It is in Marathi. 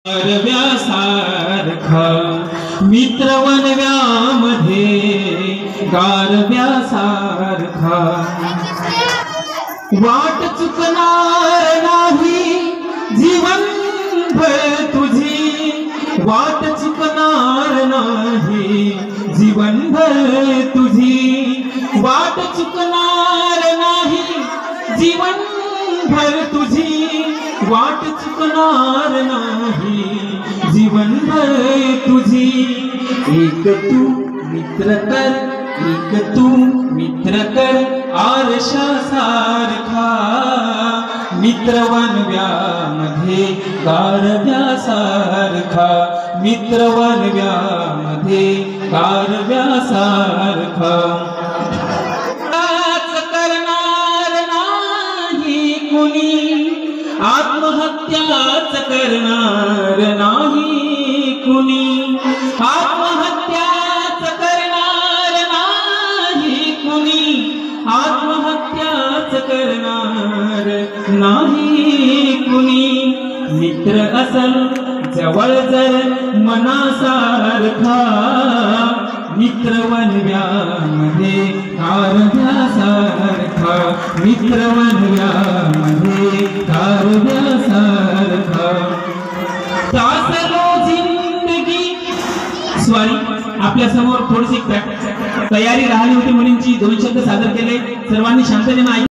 गारव्यासारखा मित्र वनव्यामध्ये गारव्यासारखा वाट चुकणार नाही जीवनभर तुझी वाट चुकणार नाही जीवनभर तुझी वाट चुकणार नाही जीवनभर तुझी वाट चुकणार नाही जीवनभर तुझी एक तू मित्र कर आरशासारखा मित्र वनव्यामध्ये गारव्यासारखा मित्र वनव्यामध्ये गारव्यासारखा करणार नाही कुणी आत्महत्याच करणार नाही कुणी आत्महत्याच करणार नाही कुणी आत्महत्याच करणार नाही कुणी मित्र असल जवळ जर मनासारखा मित्र वनव्यामध्ये गारव्यासारखा मित्र वनव्यामध्ये गारव्यासारखा तासलो जिंदगी सॉरी आपल्या समोर थोडीशी तयारी राहिली होती मुलींची 2 शब्द सादर केले सर्वांनी शांततेने